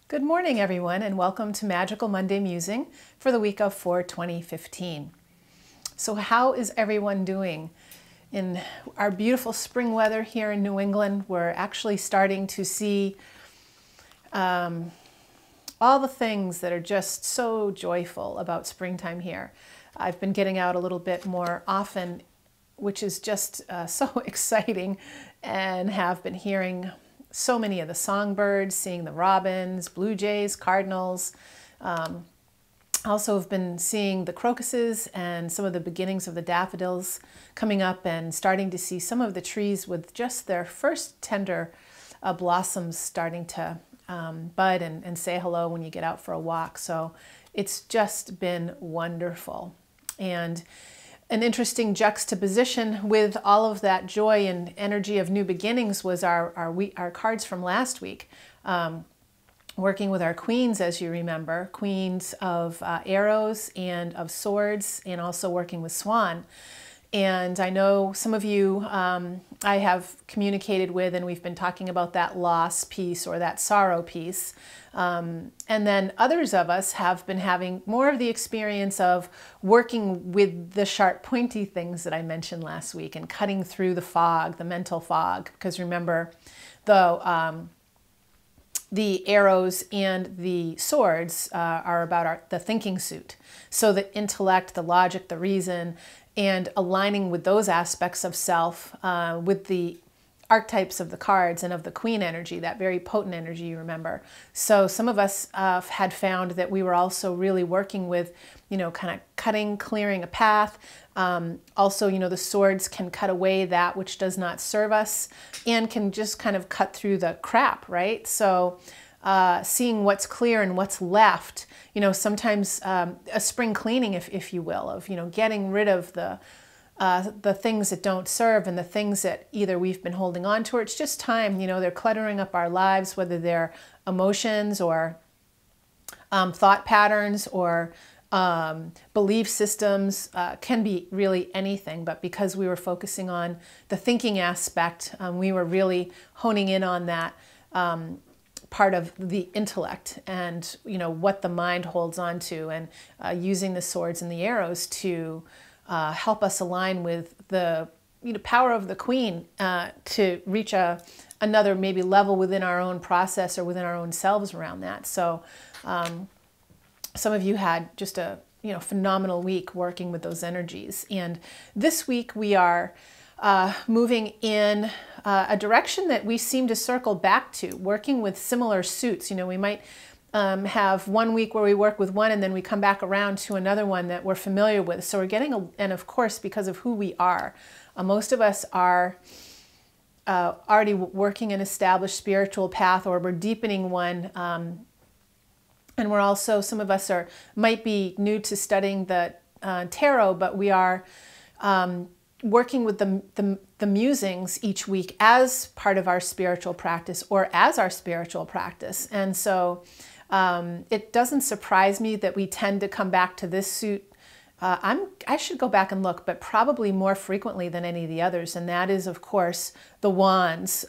Good morning, everyone, and welcome to Magical Monday Musing for the week of 4/20/15. So how is everyone doing? In our beautiful spring weather here in New England, we're actually starting to see all the things that are just so joyful about springtime here. I've been getting out a little bit more often, which is just so exciting, and have been hearing so many of the songbirds, seeing the robins, blue jays, cardinals. Also have been seeing the crocuses and some of the beginnings of the daffodils coming up, and starting to see some of the trees with just their first tender blossoms starting to bud and say hello when you get out for a walk. So it's just been wonderful. And an interesting juxtaposition with all of that joy and energy of new beginnings was our cards from last week. Working with our queens, as you remember, queens of arrows and of swords, and also working with swan. And I know some of you I have communicated with, and we've been talking about that loss piece or that sorrow piece. And then others of us have been having more of the experience of working with the sharp, pointy things that I mentioned last week and cutting through the fog, the mental fog. Because remember, the arrows and the swords are about the thinking suit. So the intellect, the logic, the reason, and aligning with those aspects of self with the archetypes of the cards and of the queen energy, that very potent energy, you remember. So some of us had found that we were also really working with, kind of cutting, clearing a path. Also, the swords can cut away that which does not serve us and can just kind of cut through the crap, right? So seeing what's clear and what's left, sometimes a spring cleaning, if you will, of, getting rid of the things that don't serve and the things that either we've been holding on to, or it's just time, they're cluttering up our lives, whether they're emotions or thought patterns or belief systems, can be really anything. But because we were focusing on the thinking aspect, we were really honing in on that part of the intellect and, what the mind holds on to, and using the swords and the arrows to help us align with the power of the queen to reach another maybe level within our own process or within our own selves around that. So some of you had just a phenomenal week working with those energies. And this week we are moving in a direction that we seem to circle back to, working with similar suits. We might have one week where we work with one and then we come back around to another one that we're familiar with. So we're getting, and of course, because of who we are, most of us are already working an established spiritual path, or we're deepening one. And we're also, some of us might be new to studying the tarot, but we are working with the musings each week as part of our spiritual practice or as our spiritual practice. And so it doesn't surprise me that we tend to come back to this suit. I should go back and look, but probably more frequently than any of the others. And that is, of course, the wands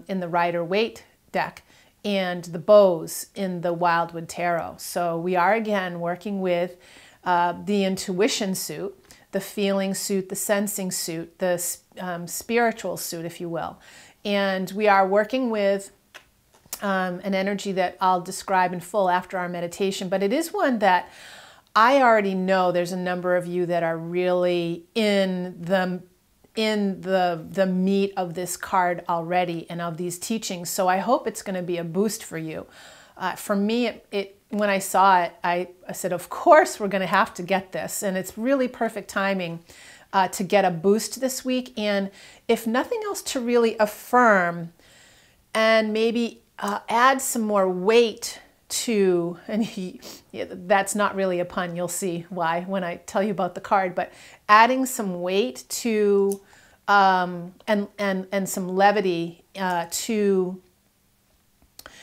in the Rider-Waite deck and the bows in the Wildwood Tarot. So we are again working with the intuition suit, the feeling suit, the sensing suit, the spiritual suit, if you will. And we are working with an energy that I'll describe in full after our meditation, but it is one that I already know there's a number of you that are really in the meat of this card already and of these teachings. So I hope it's going to be a boost for you. For me, when I saw it, I said, of course we're going to have to get this. And it's really perfect timing to get a boost this week. And if nothing else, to really affirm and maybe add some more weight to, and that's not really a pun, you'll see why when I tell you about the card, but adding some weight to and some levity to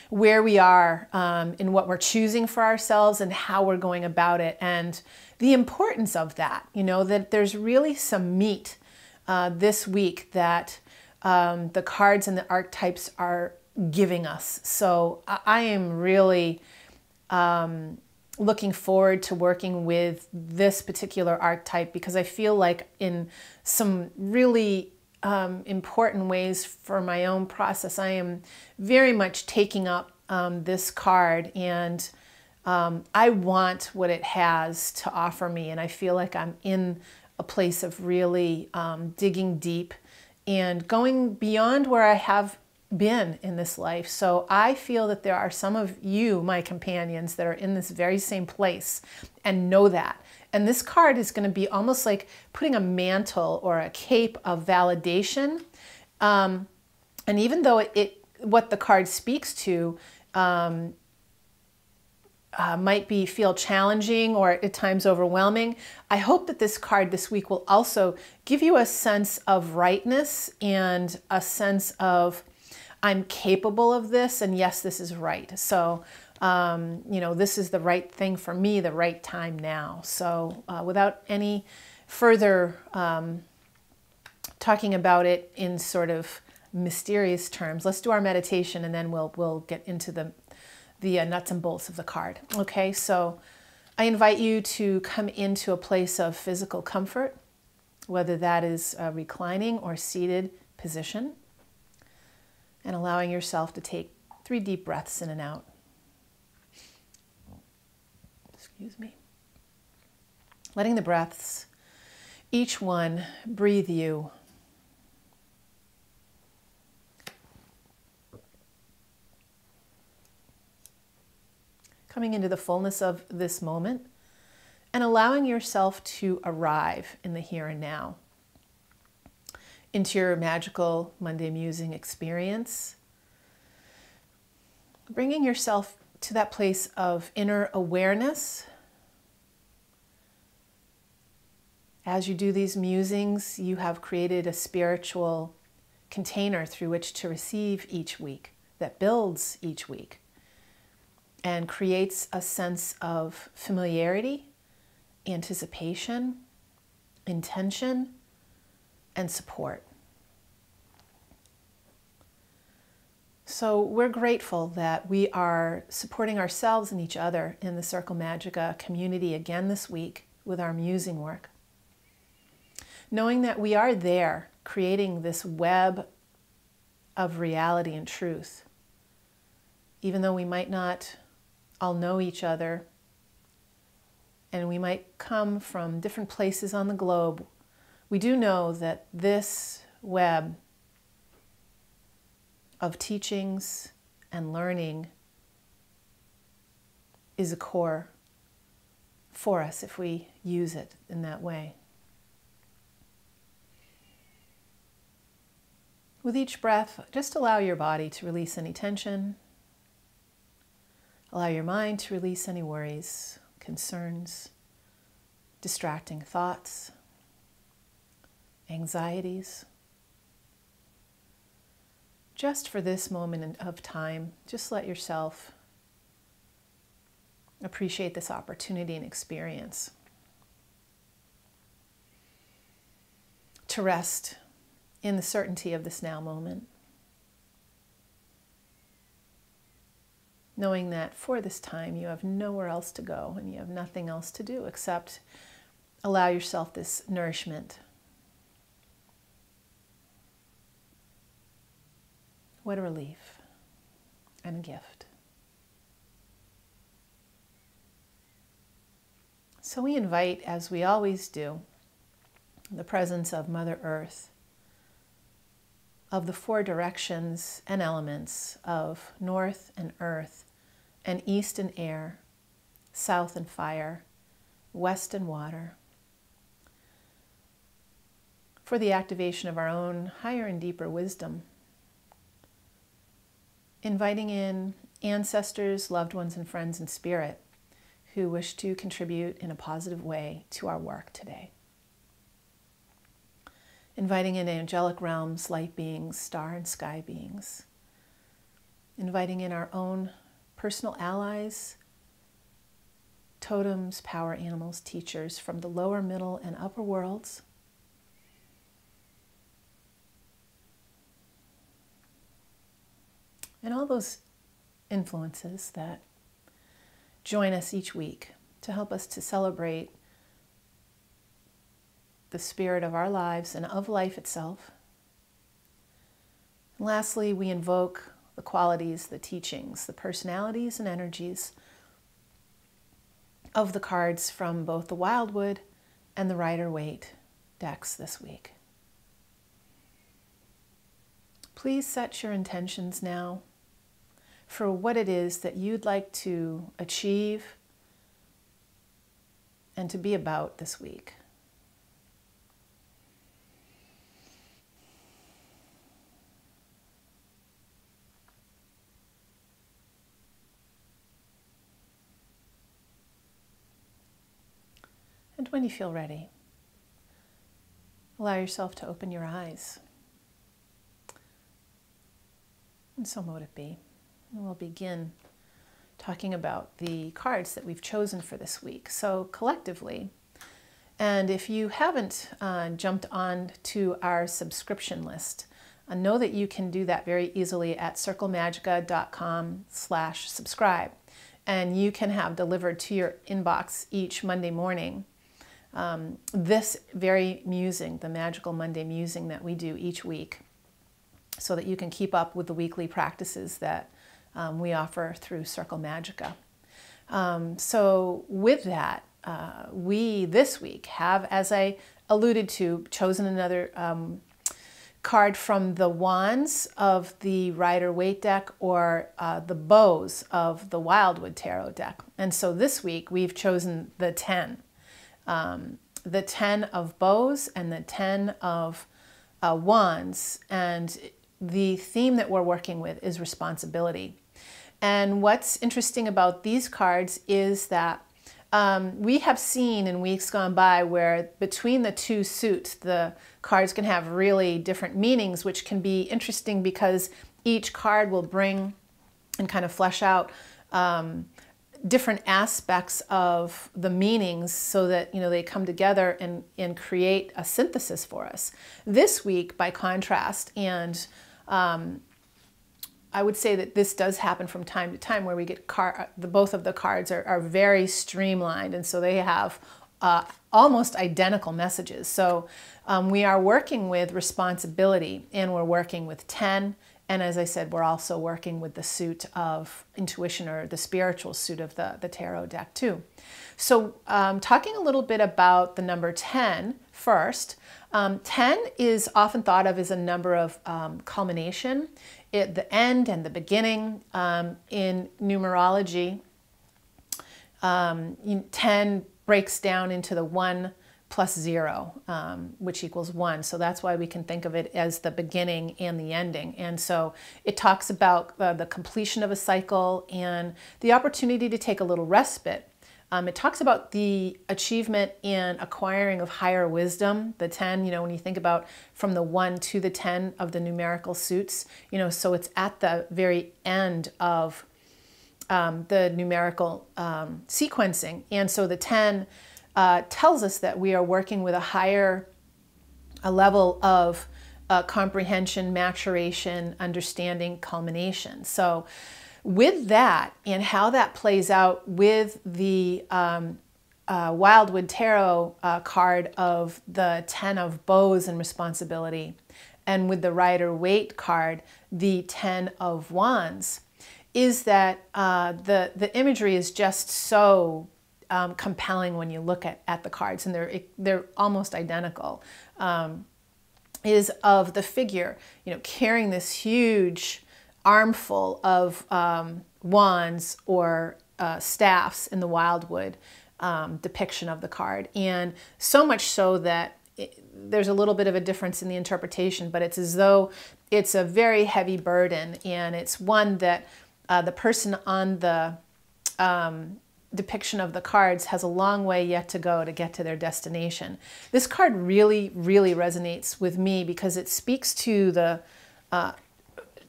where we are in what we're choosing for ourselves and how we're going about it, and the importance of that, that there's really some meat this week that the cards and the archetypes are giving us. So I am really looking forward to working with this particular archetype, because I feel like in some really important ways for my own process, I am very much taking up this card, and I want what it has to offer me. And I feel like I'm in a place of really digging deep and going beyond where I have been in this life. So I feel that there are some of you, my companions, that are in this very same place and know that. And this card is going to be almost like putting a mantle or a cape of validation. And even though what the card speaks to might feel challenging or at times overwhelming, I hope that this card this week will also give you a sense of rightness and a sense of, I'm capable of this, and yes, this is right. So, this is the right thing for me, the right time now. So without any further talking about it in sort of mysterious terms, let's do our meditation, and then we'll get into the nuts and bolts of the card. Okay, so I invite you to come into a place of physical comfort, whether that is a reclining or seated position, and allowing yourself to take 3 deep breaths in and out. Excuse me. Letting the breaths, each one, breathe you. Coming into the fullness of this moment and allowing yourself to arrive in the here and now, into your magical Monday musing experience, bringing yourself to that place of inner awareness. As you do these musings, you have created a spiritual container through which to receive each week, that builds each week and creates a sense of familiarity, anticipation, intention, and support. So we're grateful that we are supporting ourselves and each other in the Circle Magica community again this week with our musing work. Knowing that we are there creating this web of reality and truth. Even though we might not all know each other and we might come from different places on the globe, we do know that this web of teachings and learning is a core for us if we use it in that way. With each breath, just allow your body to release any tension. Allow your mind to release any worries, concerns, distracting thoughts, anxieties. Just for this moment of time, just let yourself appreciate this opportunity and experience to rest in the certainty of this now moment, knowing that for this time you have nowhere else to go and you have nothing else to do except allow yourself this nourishment. What a relief and a gift. So we invite, as we always do, the presence of Mother Earth, of the 4 directions and elements of north and earth, and east and air, south and fire, west and water, for the activation of our own higher and deeper wisdom, inviting in ancestors, loved ones, and friends in spirit who wish to contribute in a positive way to our work today. Inviting in angelic realms, light beings, star and sky beings. Inviting in our own personal allies, totems, power animals, teachers from the lower, middle, and upper worlds. and all those influences that join us each week to help us to celebrate the spirit of our lives and of life itself. And lastly, we invoke the qualities, the teachings, the personalities and energies of the cards from both the Wildwood and the Rider-Waite decks this week. Please set your intentions now for what it is that you'd like to achieve and to be about this week. And when you feel ready, allow yourself to open your eyes. And so mote it be. And we'll begin talking about the cards that we've chosen for this week. So collectively, and if you haven't jumped on to our subscription list, know that you can do that very easily at circlemagica.com/subscribe. And you can have delivered to your inbox each Monday morning this very musing, the Magical Monday musing that we do each week, so that you can keep up with the weekly practices that we offer through Circle Magica. So with that, we this week have, as I alluded to, chosen another card from the Wands of the Rider-Waite deck or the Bows of the Wildwood Tarot deck. And so this week we've chosen the 10. The 10 of Bows and the 10 of Wands. And the theme that we're working with is responsibility. And what's interesting about these cards is that we have seen in weeks gone by where between the two suits, the cards can have really different meanings, which can be interesting because each card will bring and kind of flesh out different aspects of the meanings so that, you know, they come together and create a synthesis for us. This week, by contrast, and I would say that this does happen from time to time where we get both of the cards are very streamlined, and so they have almost identical messages. So we are working with responsibility, and we're working with 10. And as I said, we're also working with the suit of intuition, or the spiritual suit of the tarot deck too. So talking a little bit about the number 10 first. 10 is often thought of as a number of culmination, the end and the beginning. In numerology, 10 breaks down into the 1 plus 0, which equals 1. So that's why we can think of it as the beginning and the ending. And so it talks about the completion of a cycle and the opportunity to take a little respite. It talks about the achievement in acquiring of higher wisdom. The 10, you know, when you think about from the 1 to the 10 of the numerical suits, you know, so it's at the very end of the numerical sequencing. And so the 10 tells us that we are working with a level of comprehension, maturation, understanding, culmination. So with that and how that plays out with the Wildwood Tarot card of the 10 of Bows and responsibility, and with the Rider-Waite card, the 10 of Wands, is that the imagery is just so compelling when you look at the cards, and they're almost identical. Is of the figure, you know, carrying this huge armful of wands or staffs in the Wildwood depiction of the card, and so much so that there's a little bit of a difference in the interpretation, but it's as though it's a very heavy burden, and it's one that the person on the depiction of the cards has a long way yet to go to get to their destination. This card really, really resonates with me because it speaks to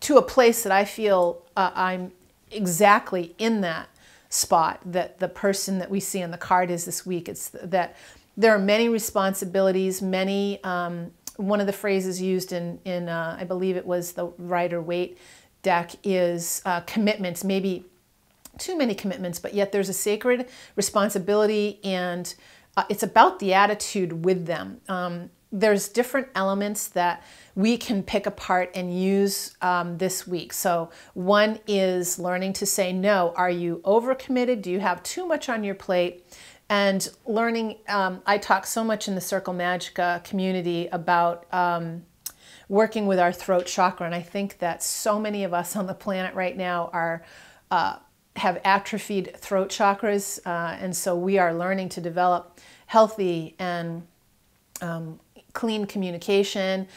to a place that I feel I'm exactly in that spot that the person that we see on the card is this week. It's that there are many responsibilities, many, one of the phrases used in I believe it was the Rider-Waite deck is commitments, maybe too many commitments, but yet there's a sacred responsibility, and it's about the attitude with them. There's different elements that we can pick apart and use this week. So one is learning to say no. Are you overcommitted? Do you have too much on your plate? And learning, I talk so much in the Circle Magica community about working with our throat chakra, and I think that so many of us on the planet right now are have atrophied throat chakras, and so we are learning to develop healthy and clean communication,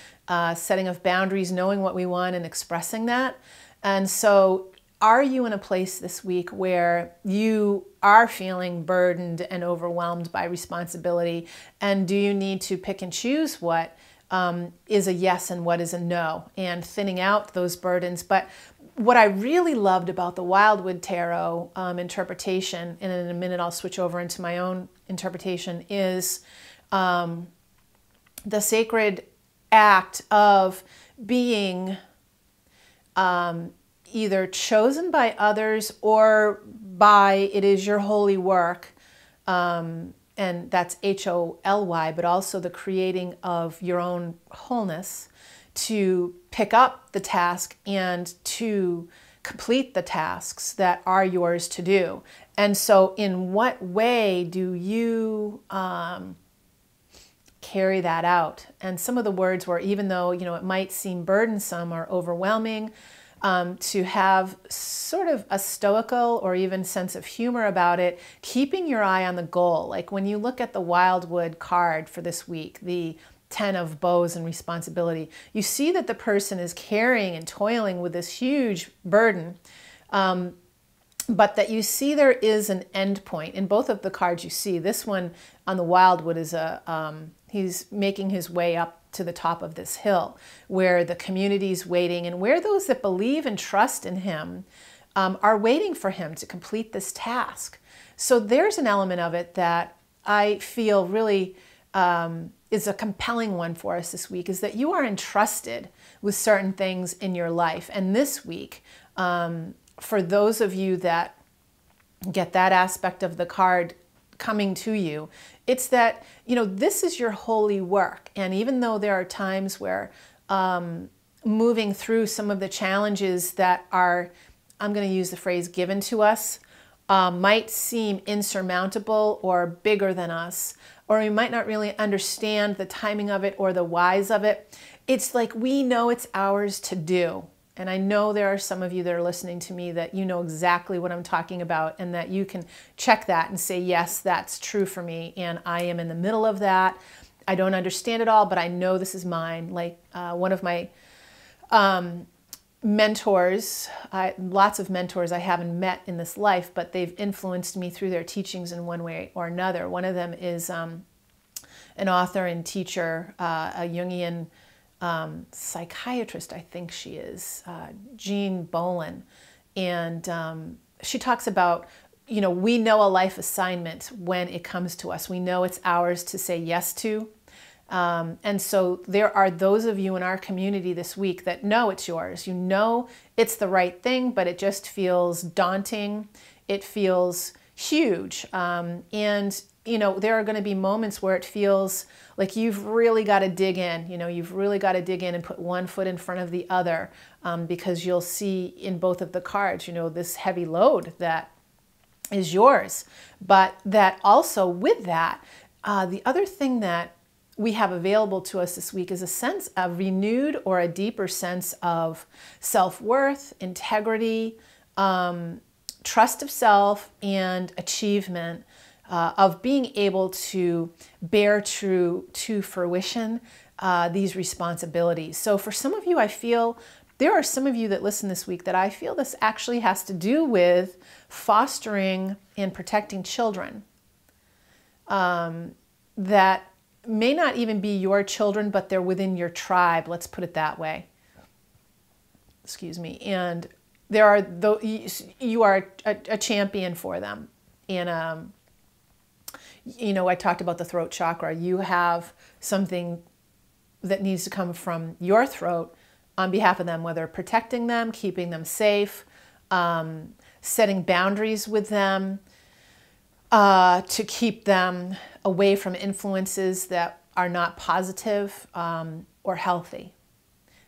setting of boundaries, knowing what we want and expressing that. And so are you in a place this week where you are feeling burdened and overwhelmed by responsibility? And do you need to pick and choose what is a yes and what is a no, and thinning out those burdens? But what I really loved about the Wildwood Tarot interpretation, and in a minute I'll switch over into my own interpretation, is the sacred act of being either chosen by others or by, it is your holy work, and that's H-O-L-Y, but also the creating of your own wholeness to pick up the task and to complete the tasks that are yours to do. And so in what way do you carry that out? And some of the words were, even though, you know, it might seem burdensome or overwhelming, to have sort of a stoical or even sense of humor about it, keeping your eye on the goal. Like when you look at the Wildwood card for this week, the 10 of bows and responsibility, you see that the person is carrying and toiling with this huge burden, but that you see there is an end point. In both of the cards you see, this one on the Wildwood is he's making his way up to the top of this hill where the community's waiting, and where those that believe and trust in him are waiting for him to complete this task. So there's an element of it that I feel really is a compelling one for us this week, is that you are entrusted with certain things in your life. And this week, for those of you that get that aspect of the card coming to you, it's that, you know, this is your holy work. And even though there are times where moving through some of the challenges that are, I'm going to use the phrase, given to us, might seem insurmountable or bigger than us, or we might not really understand the timing of it or the whys of it, it's like we know it's ours to do. And I know there are some of you that are listening to me that you know exactly what I'm talking about, and that you can check that and say, yes, that's true for me, and I am in the middle of that. I don't understand it all, but I know this is mine. Like one of my mentors, lots of mentors I haven't met in this life, but they've influenced me through their teachings in one way or another. One of them is an author and teacher, a Jungian psychiatrist, I think she is, Jean Bolin. And she talks about, you know, we know a life assignment when it comes to us. We know it's ours to say yes to. And so there are those of you in our community this week that know it's yours. You know it's the right thing, but it just feels daunting. It feels huge. And, you know, there are going to be moments where it feels like you've really got to dig in. You know, you've really got to dig in and put one foot in front of the other, because you'll see in both of the cards, you know, this heavy load that is yours. But that also with that, the other thing that we have available to us this week is a sense of renewed or a deeper sense of self-worth, integrity, trust of self, and achievement, of being able to bear to fruition these responsibilities. So for some of you, I feel there are some of you that listen this week that I feel this actually has to do with fostering and protecting children that may not even be your children, but they're within your tribe. Let's put it that way. Excuse me. And there are you are a champion for them. And you know, I talked about the throat chakra. You have something that needs to come from your throat on behalf of them, whether protecting them, keeping them safe, setting boundaries with them, to keep them away from influences that are not positive or healthy.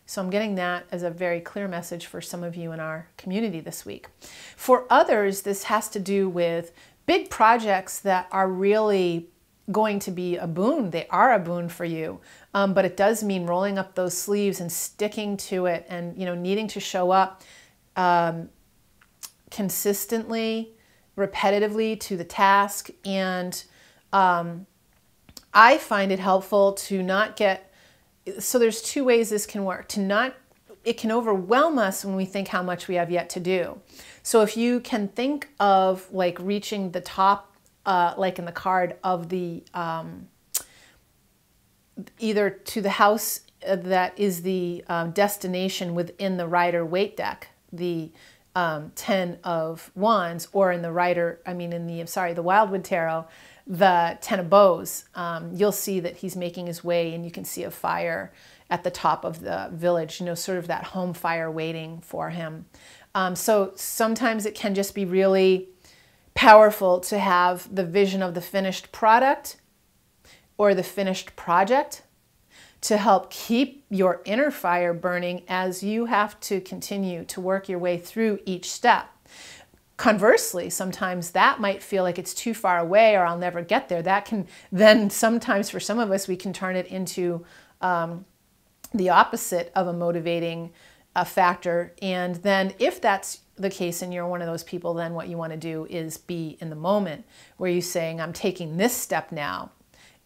So I'm getting that as a very clear message for some of you in our community this week. For others, this has to do with big projects that are really going to be a boon. They are a boon for you, but it does mean rolling up those sleeves and sticking to it, and needing to show up consistently, repetitively to the task. And I find it helpful to not get, so there's two ways this can work. It can overwhelm us when we think how much we have yet to do. So if you can think of like reaching the top, like in the card of the, either to the house that is the destination within the Rider-Waite deck, the 10 of Wands, or in the the Wildwood Tarot, the 10 of Bows, you'll see that he's making his way, and you can see a fire at the top of the village, sort of that home fire waiting for him. So sometimes it can just be really powerful to have the vision of the finished product or the finished project to help keep your inner fire burning as you have to continue to work your way through each step. Conversely, sometimes that might feel like it's too far away or I'll never get there. That can then sometimes, for some of us, we can turn it into the opposite of a motivating factor. And then if that's the case and you're one of those people, then what you want to do is be in the moment where you're saying, I'm taking this step now.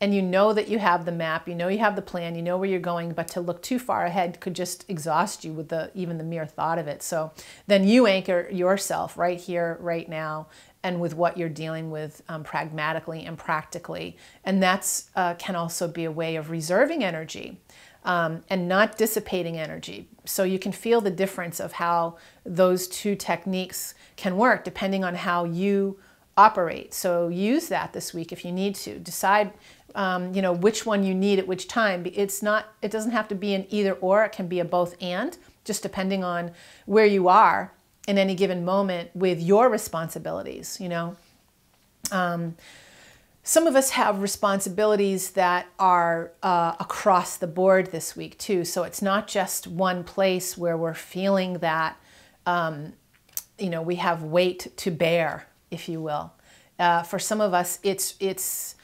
And you know that you have the map, you know you have the plan, you know where you're going, but to look too far ahead could just exhaust you with even the mere thought of it. So then you anchor yourself right here, right now, and with what you're dealing with pragmatically and practically. And that's can also be a way of reserving energy and not dissipating energy. So you can feel the difference of how those two techniques can work depending on how you operate. So use that this week if you need to. Decide which one you need at which time. It doesn't have to be an either or, it can be a both and, just depending on where you are in any given moment with your responsibilities. Some of us have responsibilities that are across the board this week too. So it's not just one place where we're feeling that, we have weight to bear, if you will. For some of us, it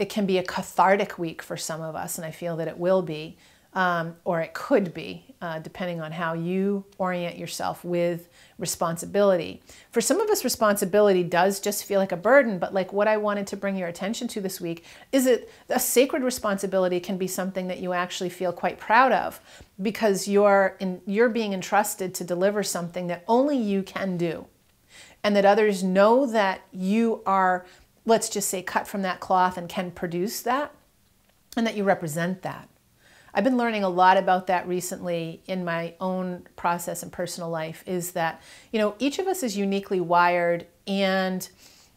can be a cathartic week for some of us, and I feel that it will be, or it could be, depending on how you orient yourself with responsibility. For some of us, responsibility does just feel like a burden, but like what I wanted to bring your attention to this week is that a sacred responsibility can be something that you actually feel quite proud of, because you're being entrusted to deliver something that only you can do, and that others know that you are, let's just say, cut from that cloth and can produce that, and that you represent that. I've been learning a lot about that recently in my own process and personal life, is that, each of us is uniquely wired and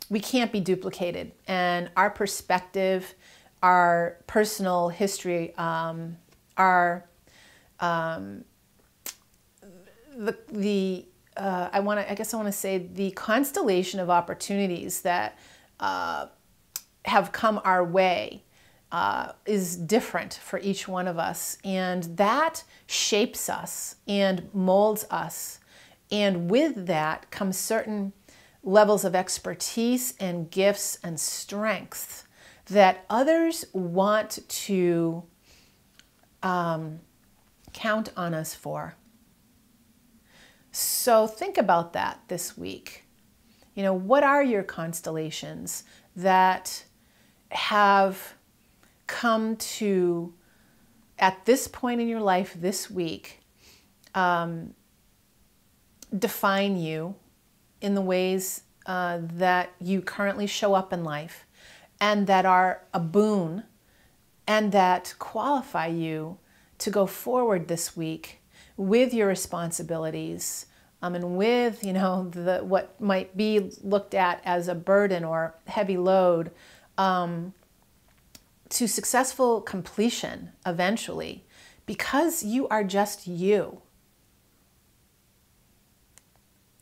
we can't be duplicated. And our perspective, our personal history, I guess I want to say the constellation of opportunities that have come our way is different for each one of us, and that shapes us and molds us. And with that comes certain levels of expertise and gifts and strengths that others want to count on us for. So think about that this week. What are your constellations that have come to, at this point in your life this week, define you in the ways that you currently show up in life, and that are a boon and that qualify you to go forward this week with your responsibilities, and with, what might be looked at as a burden or heavy load, to successful completion eventually, because you are just you.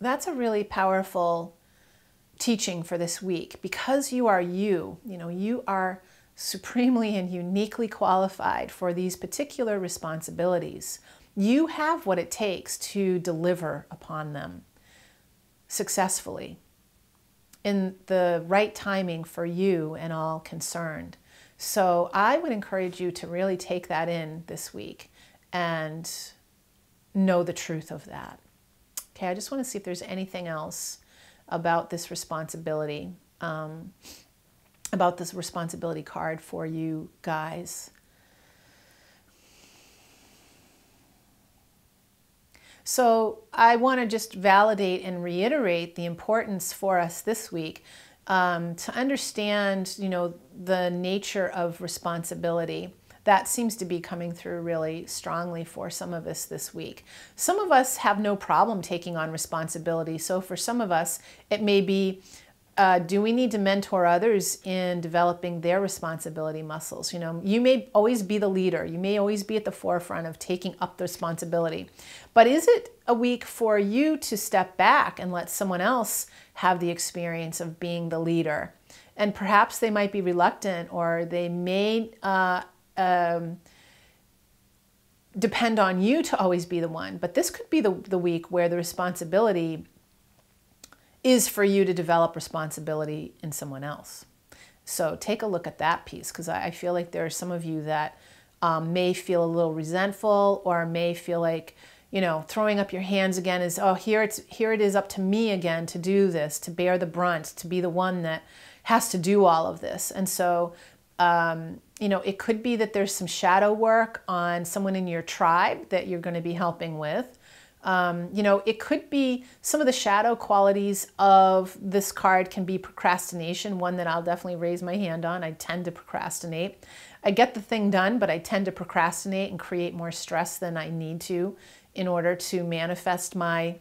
That's a really powerful teaching for this week. Because you are you, you are supremely and uniquely qualified for these particular responsibilities. You have what it takes to deliver upon them successfully in the right timing for you and all concerned. So I would encourage you to really take that in this week and know the truth of that. Okay, I just want to see if there's anything else about this responsibility, about this responsibility card for you guys. So I want to just validate and reiterate the importance for us this week to understand, the nature of responsibility. That seems to be coming through really strongly for some of us this week. Some of us have no problem taking on responsibility. So for some of us, it may be, do we need to mentor others in developing their responsibility muscles? You may always be the leader. You may always be at the forefront of taking up the responsibility. But is it a week for you to step back and let someone else have the experience of being the leader? And perhaps they might be reluctant, or they may depend on you to always be the one. But this could be the week where the responsibility is for you to develop responsibility in someone else. So take a look at that piece, because I feel like there are some of you that may feel a little resentful, or may feel like, throwing up your hands again is, oh, here it is up to me again to do this, to bear the brunt, to be the one that has to do all of this. And so, it could be that there's some shadow work on someone in your tribe that you're going to be helping with. It could be some of the shadow qualities of this card can be procrastination, one that I'll definitely raise my hand on. I tend to procrastinate. I get the thing done, but I tend to procrastinate and create more stress than I need to in order to manifest my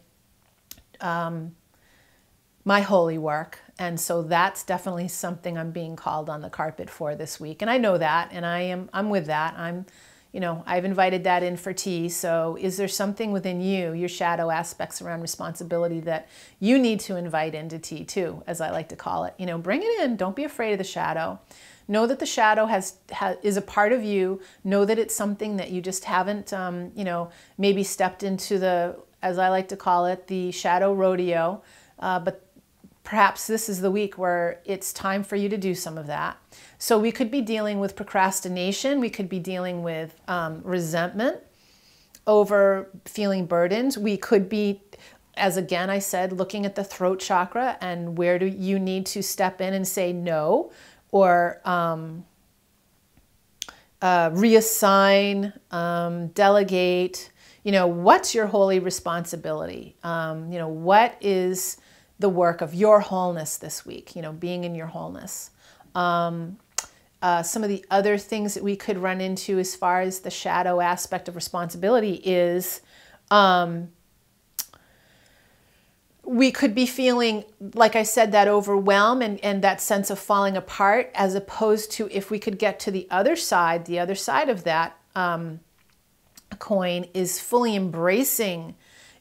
my holy work. And so that's definitely something I'm being called on the carpet for this week. And I know that, and I'm with that. I've invited that in for tea. So is there something within you, your shadow aspects around responsibility, that you need to invite into tea too, as I like to call it? Bring it in. Don't be afraid of the shadow. Know that the shadow is a part of you. Know that it's something that you just haven't, maybe stepped into the, as I like to call it, the shadow rodeo. But perhaps this is the week where it's time for you to do some of that. So we could be dealing with procrastination. We could be dealing with resentment over feeling burdened. We could be, as again I said, looking at the throat chakra and where do you need to step in and say no, or reassign, delegate. What's your holy responsibility? What is the work of your wholeness this week, being in your wholeness. Some of the other things that we could run into as far as the shadow aspect of responsibility is we could be feeling, like I said, that overwhelm and that sense of falling apart, as opposed to if we could get to the other side of that coin is fully embracing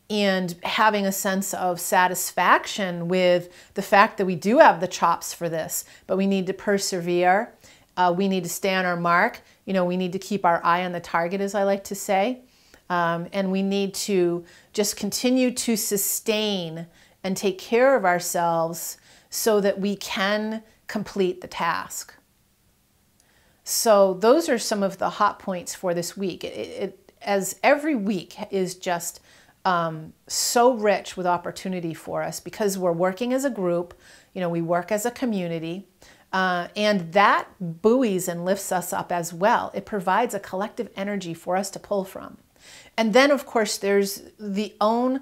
and having a sense of satisfaction with the fact that we do have the chops for this, but we need to persevere. We need to stay on our mark. We need to keep our eye on the target, as I like to say. And we need to just continue to sustain and take care of ourselves so that we can complete the task. So those are some of the hot points for this week. As every week is just so rich with opportunity for us, because we're working as a group, we work as a community, and that buoys and lifts us up as well. It provides a collective energy for us to pull from. And then, of course, there's the own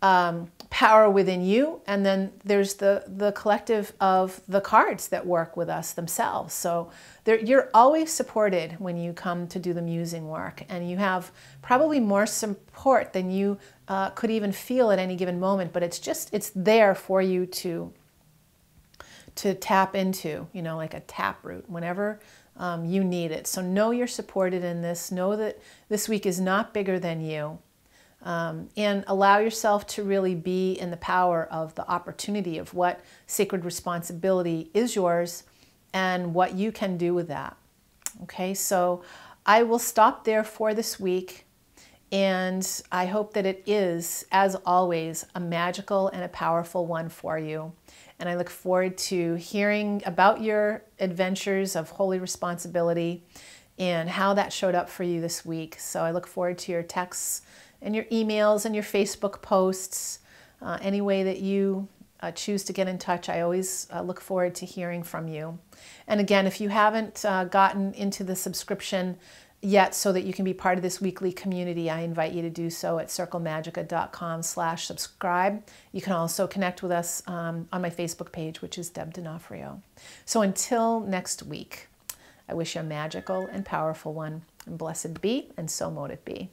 power within you, and then there's the collective of the cards that work with us themselves. So you're always supported when you come to do the musing work, and you have probably more support than you could even feel at any given moment, but it's there for you to tap into, like a taproot. Whenever you need it. So know you're supported in this. Know that this week is not bigger than you. And allow yourself to really be in the power of the opportunity of what sacred responsibility is yours and what you can do with that. Okay, so I will stop there for this week. And I hope that it is, as always, a magical and a powerful one for you. And I look forward to hearing about your adventures of holy responsibility and how that showed up for you this week. So I look forward to your texts and your emails and your Facebook posts. Any way that you choose to get in touch, I always look forward to hearing from you. And again, if you haven't gotten into the subscription yet so that you can be part of this weekly community, I invite you to do so at circlemagica.com/subscribe. You can also connect with us on my Facebook page, which is Deb D'Onofrio. So until next week, I wish you a magical and powerful one, and blessed be, and so mote it be.